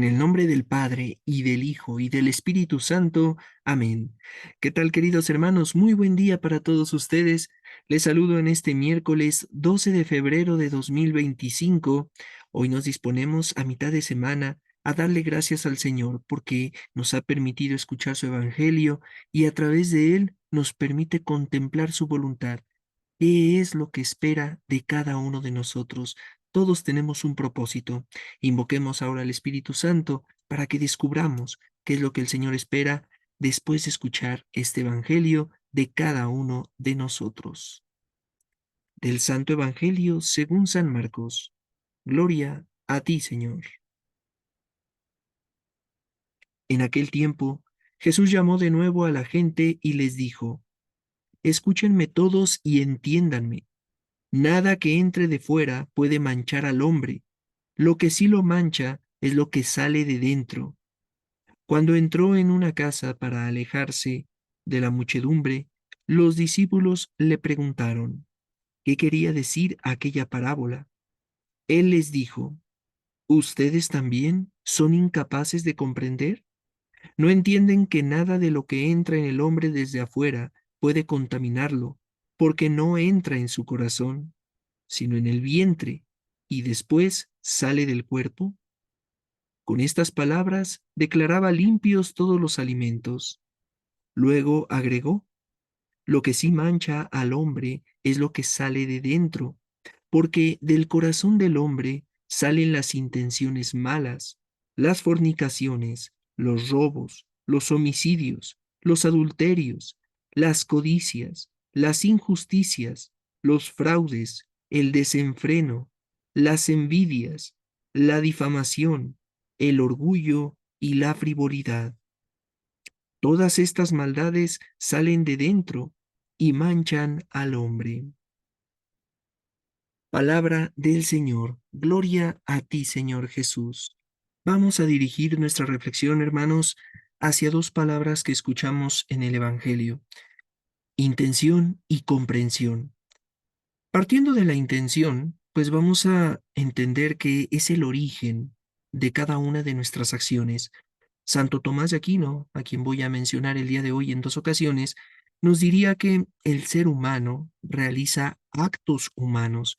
En el nombre del Padre, y del Hijo, y del Espíritu Santo. Amén. ¿Qué tal, queridos hermanos? Muy buen día para todos ustedes. Les saludo en este miércoles 12 de febrero de 2025. Hoy nos disponemos a mitad de semana a darle gracias al Señor porque nos ha permitido escuchar su Evangelio y a través de él nos permite contemplar su voluntad. ¿Qué es lo que espera de cada uno de nosotros? Todos tenemos un propósito. Invoquemos ahora al Espíritu Santo para que descubramos qué es lo que el Señor espera después de escuchar este Evangelio de cada uno de nosotros. Del Santo Evangelio según San Marcos. Gloria a ti, Señor. En aquel tiempo, Jesús llamó de nuevo a la gente y les dijo: Escúchenme todos y entiéndanme. Nada que entre de fuera puede manchar al hombre. Lo que sí lo mancha es lo que sale de dentro. Cuando entró en una casa para alejarse de la muchedumbre, los discípulos le preguntaron qué quería decir aquella parábola. Él les dijo: ¿Ustedes también son incapaces de comprender? ¿No entienden que nada de lo que entra en el hombre desde afuera puede contaminarlo, porque no entra en su corazón, sino en el vientre, y después sale del cuerpo? Con estas palabras declaraba limpios todos los alimentos. Luego agregó: lo que sí mancha al hombre es lo que sale de dentro, porque del corazón del hombre salen las intenciones malas, las fornicaciones, los robos, los homicidios, los adulterios, las codicias, las injusticias, los fraudes, el desenfreno, las envidias, la difamación, el orgullo y la frivolidad. Todas estas maldades salen de dentro y manchan al hombre. Palabra del Señor. Gloria a ti, Señor Jesús. Vamos a dirigir nuestra reflexión, hermanos, hacia dos palabras que escuchamos en el Evangelio: intención y comprensión. Partiendo de la intención, pues vamos a entender que es el origen de cada una de nuestras acciones. Santo Tomás de Aquino, a quien voy a mencionar el día de hoy en dos ocasiones, nos diría que el ser humano realiza actos humanos.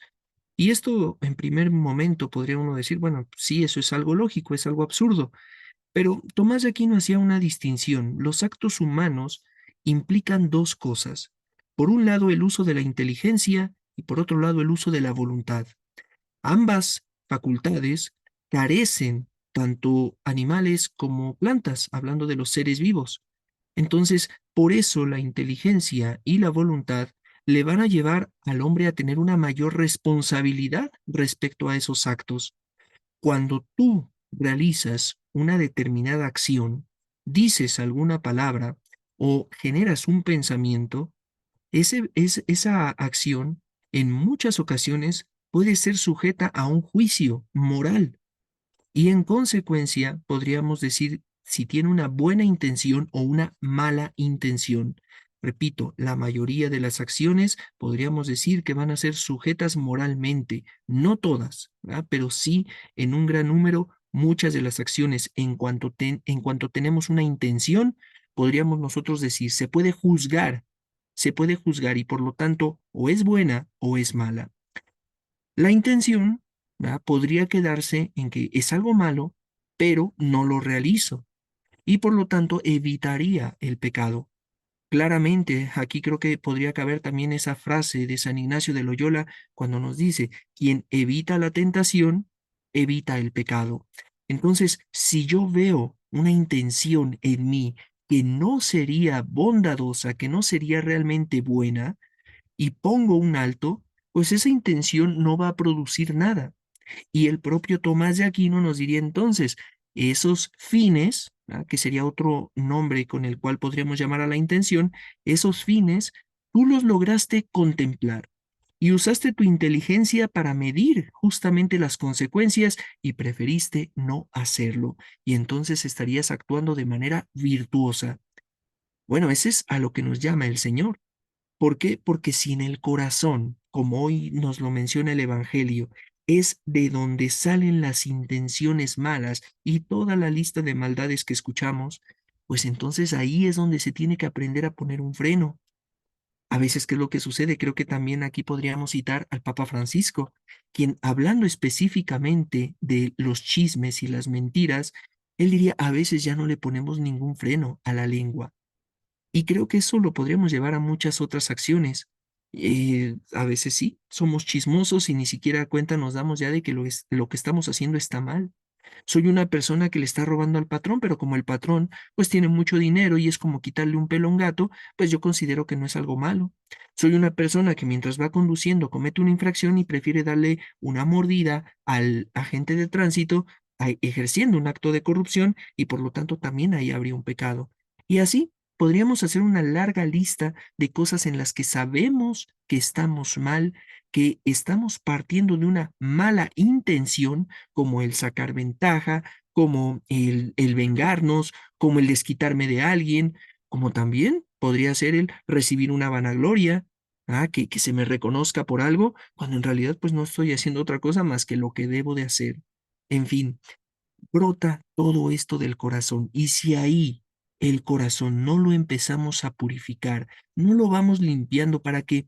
Y esto, en primer momento, podría uno decir, bueno, sí, eso es algo lógico, es algo absurdo. Pero Tomás de Aquino hacía una distinción. Los actos humanos implican dos cosas. Por un lado, el uso de la inteligencia y por otro lado, el uso de la voluntad. Ambas facultades carecen tanto animales como plantas, hablando de los seres vivos. Entonces, por eso la inteligencia y la voluntad le van a llevar al hombre a tener una mayor responsabilidad respecto a esos actos. Cuando tú realizas una determinada acción, dices alguna palabra o generas un pensamiento, esa acción en muchas ocasiones puede ser sujeta a un juicio moral y en consecuencia podríamos decir si tiene una buena intención o una mala intención. Repito, la mayoría de las acciones podríamos decir que van a ser sujetas moralmente, no todas, ¿verdad? Pero sí en un gran número, muchas de las acciones en cuanto tenemos una intención, podríamos nosotros decir, se puede juzgar y por lo tanto o es buena o es mala. La intención, ¿verdad?, podría quedarse en que es algo malo, pero no lo realizo y por lo tanto evitaría el pecado. Claramente, aquí creo que podría caber también esa frase de San Ignacio de Loyola cuando nos dice: quien evita la tentación, evita el pecado. Entonces, si yo veo una intención en mí que no sería bondadosa, que no sería realmente buena, y pongo un alto, pues esa intención no va a producir nada. Y el propio Tomás de Aquino nos diría entonces, esos fines, ¿verdad?, que sería otro nombre con el cual podríamos llamar a la intención, esos fines tú los lograste contemplar y usaste tu inteligencia para medir justamente las consecuencias y preferiste no hacerlo. Y entonces estarías actuando de manera virtuosa. Bueno, ese es a lo que nos llama el Señor. ¿Por qué? Porque si en el corazón, como hoy nos lo menciona el Evangelio, es de donde salen las intenciones malas y toda la lista de maldades que escuchamos, pues entonces ahí es donde se tiene que aprender a poner un freno. A veces, ¿qué es lo que sucede? Creo que también aquí podríamos citar al Papa Francisco, quien hablando específicamente de los chismes y las mentiras, él diría, a veces ya no le ponemos ningún freno a la lengua. Y creo que eso lo podríamos llevar a muchas otras acciones. A veces sí, somos chismosos y ni siquiera cuenta nos damos ya de que lo que estamos haciendo está mal. Soy una persona que le está robando al patrón, pero como el patrón pues tiene mucho dinero y es como quitarle un pelo a un gato, pues yo considero que no es algo malo. Soy una persona que mientras va conduciendo comete una infracción y prefiere darle una mordida al agente de tránsito, ejerciendo un acto de corrupción y por lo tanto también ahí habría un pecado. Y así podríamos hacer una larga lista de cosas en las que sabemos que estamos mal, que estamos partiendo de una mala intención como el sacar ventaja, como el vengarnos, como el desquitarme de alguien, como también podría ser el recibir una vanagloria, que se me reconozca por algo, cuando en realidad pues no estoy haciendo otra cosa más que lo que debo de hacer. En fin, brota todo esto del corazón y si ahí el corazón no lo empezamos a purificar, no lo vamos limpiando para que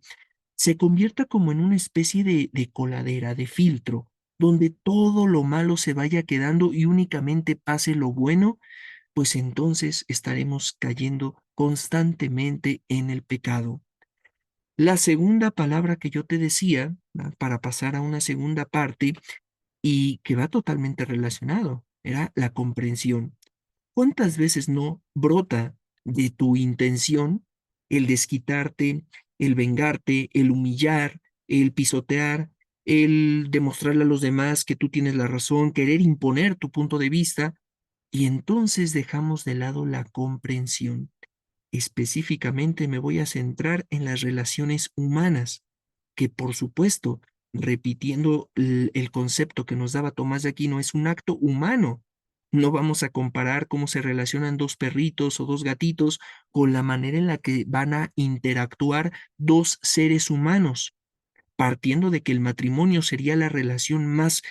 se convierta como en una especie de coladera, de filtro, donde todo lo malo se vaya quedando y únicamente pase lo bueno, pues entonces estaremos cayendo constantemente en el pecado. La segunda palabra que yo te decía, para pasar a una segunda parte y que va totalmente relacionado, era la comprensión. ¿Cuántas veces no brota de tu intención el desquitarte, el vengarte, el humillar, el pisotear, el demostrarle a los demás que tú tienes la razón, querer imponer tu punto de vista, y entonces dejamos de lado la comprensión? Específicamente me voy a centrar en las relaciones humanas, que por supuesto, repitiendo el concepto que nos daba Tomás de Aquino, es un acto humano. No vamos a comparar cómo se relacionan dos perritos o dos gatitos con la manera en la que van a interactuar dos seres humanos, partiendo de que el matrimonio sería la relación más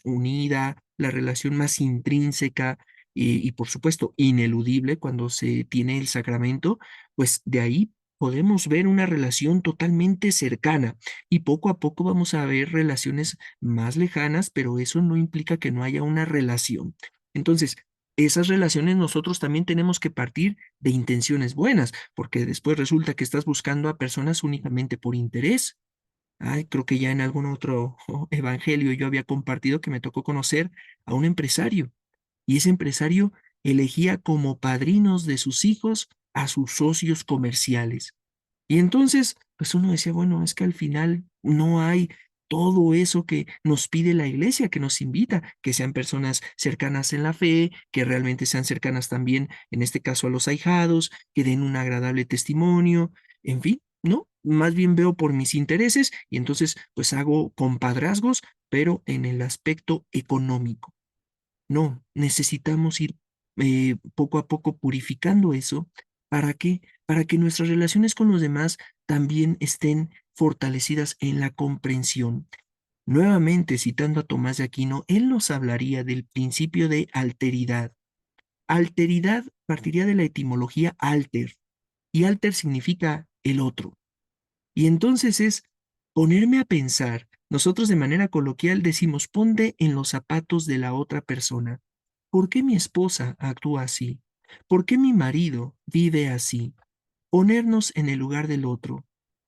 unida, la relación más intrínseca y, por supuesto, ineludible cuando se tiene el sacramento, pues de ahí podemos ver una relación totalmente cercana y poco a poco vamos a ver relaciones más lejanas, pero eso no implica que no haya una relación. Entonces, esas relaciones nosotros también tenemos que partir de intenciones buenas, porque después resulta que estás buscando a personas únicamente por interés. Ay, creo que ya en algún otro evangelio yo había compartido que me tocó conocer a un empresario y ese empresario elegía como padrinos de sus hijos a sus socios comerciales. Y entonces, pues uno decía, bueno, es que al final no hay todo eso que nos pide la iglesia, que nos invita, que sean personas cercanas en la fe, que realmente sean cercanas también, en este caso, a los ahijados, que den un agradable testimonio, en fin, ¿no? Más bien veo por mis intereses y entonces pues hago compadrazgos, pero en el aspecto económico. No, necesitamos ir poco a poco purificando eso. ¿Para qué? Para que nuestras relaciones con los demás también estén fortalecidas en la comprensión. Nuevamente, citando a Tomás de Aquino, él nos hablaría del principio de alteridad. Alteridad partiría de la etimología alter, y alter significa el otro. Y entonces es ponerme a pensar. Nosotros de manera coloquial decimos, ponte en los zapatos de la otra persona. ¿Por qué mi esposa actúa así? ¿Por qué mi marido vive así? Ponernos en el lugar del otro,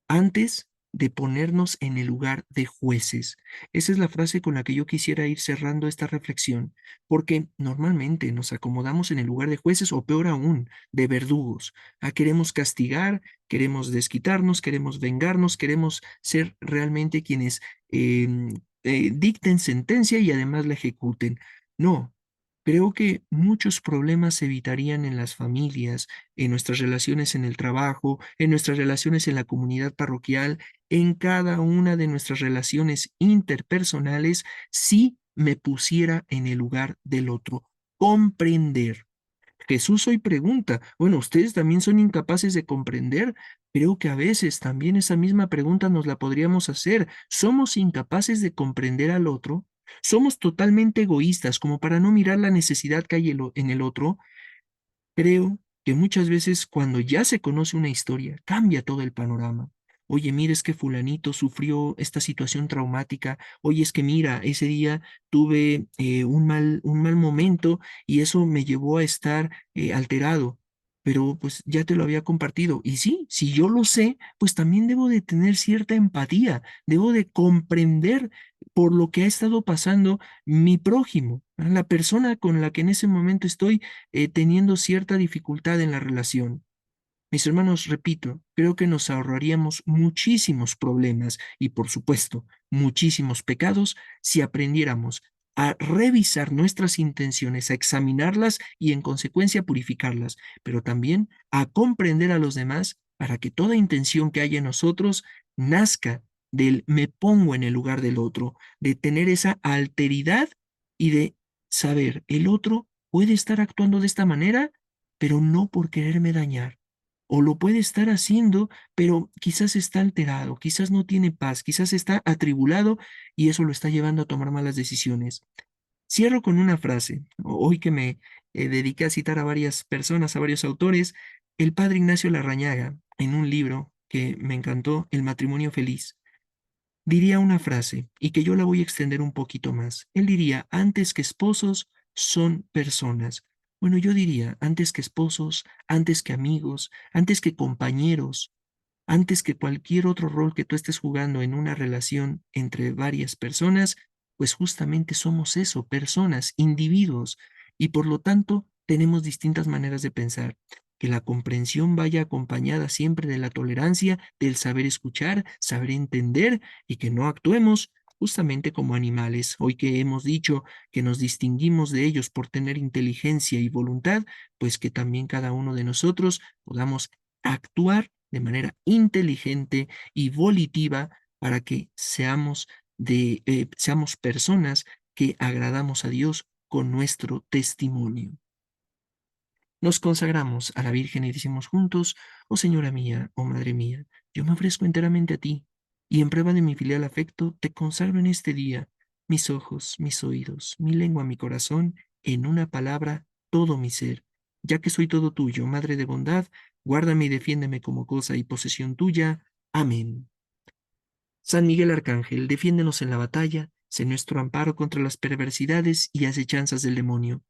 antes de ponernos en el lugar de jueces. Esa es la frase con la que yo quisiera ir cerrando esta reflexión, porque normalmente nos acomodamos en el lugar de jueces o peor aún, de verdugos. Queremos castigar, queremos desquitarnos, queremos vengarnos, queremos ser realmente quienes dicten sentencia y además la ejecuten. No. Creo que muchos problemas se evitarían en las familias, en nuestras relaciones en el trabajo, en nuestras relaciones en la comunidad parroquial, en cada una de nuestras relaciones interpersonales, si me pusiera en el lugar del otro. Comprender. Jesús hoy pregunta, bueno, ¿ustedes también son incapaces de comprender? Creo que a veces también esa misma pregunta nos la podríamos hacer. ¿Somos incapaces de comprender al otro? ¿Somos totalmente egoístas como para no mirar la necesidad que hay en el otro? Creo que muchas veces cuando ya se conoce una historia, cambia todo el panorama. Oye, mira, es que fulanito sufrió esta situación traumática. Oye, es que mira, ese día tuve un mal momento y eso me llevó a estar alterado. Pero pues ya te lo había compartido. Y sí, si yo lo sé, pues también debo de tener cierta empatía, debo de comprender por lo que ha estado pasando mi prójimo, ¿verdad? La persona con la que en ese momento estoy teniendo cierta dificultad en la relación. Mis hermanos, repito, creo que nos ahorraríamos muchísimos problemas y, por supuesto, muchísimos pecados si aprendiéramos a revisar nuestras intenciones, a examinarlas y, en consecuencia, purificarlas, pero también a comprender a los demás para que toda intención que haya en nosotros nazca del me pongo en el lugar del otro, de tener esa alteridad y de saber, el otro puede estar actuando de esta manera, pero no por quererme dañar, o lo puede estar haciendo, pero quizás está alterado, quizás no tiene paz, quizás está atribulado y eso lo está llevando a tomar malas decisiones. Cierro con una frase. Hoy que me dediqué a citar a varias personas, a varios autores, el padre Ignacio Larrañaga, en un libro que me encantó, El matrimonio feliz, diría una frase y que yo la voy a extender un poquito más. Él diría, antes que esposos, son personas. Bueno, yo diría, antes que esposos, antes que amigos, antes que compañeros, antes que cualquier otro rol que tú estés jugando en una relación entre varias personas, pues justamente somos eso, personas, individuos, y por lo tanto tenemos distintas maneras de pensar. Que la comprensión vaya acompañada siempre de la tolerancia, del saber escuchar, saber entender y que no actuemos justamente como animales. Hoy que hemos dicho que nos distinguimos de ellos por tener inteligencia y voluntad, pues que también cada uno de nosotros podamos actuar de manera inteligente y volitiva para que seamos personas que agradamos a Dios con nuestro testimonio. Nos consagramos a la Virgen y decimos juntos, oh Señora mía, oh Madre mía, yo me ofrezco enteramente a ti, y en prueba de mi filial afecto, te consagro en este día mis ojos, mis oídos, mi lengua, mi corazón, en una palabra, todo mi ser. Ya que soy todo tuyo, Madre de bondad, guárdame y defiéndeme como cosa y posesión tuya. Amén. San Miguel Arcángel, defiéndenos en la batalla, sé nuestro amparo contra las perversidades y acechanzas del demonio.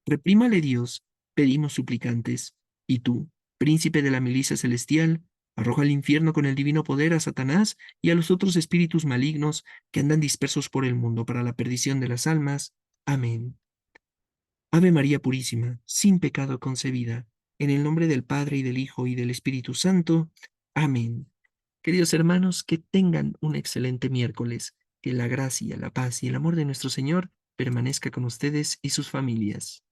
Reprímale Dios, pedimos suplicantes. Y tú, príncipe de la milicia celestial, arroja al infierno con el divino poder a Satanás y a los otros espíritus malignos que andan dispersos por el mundo para la perdición de las almas. Amén. Ave María Purísima, sin pecado concebida, en el nombre del Padre y del Hijo y del Espíritu Santo. Amén. Queridos hermanos, que tengan un excelente miércoles, que la gracia, la paz y el amor de nuestro Señor permanezca con ustedes y sus familias.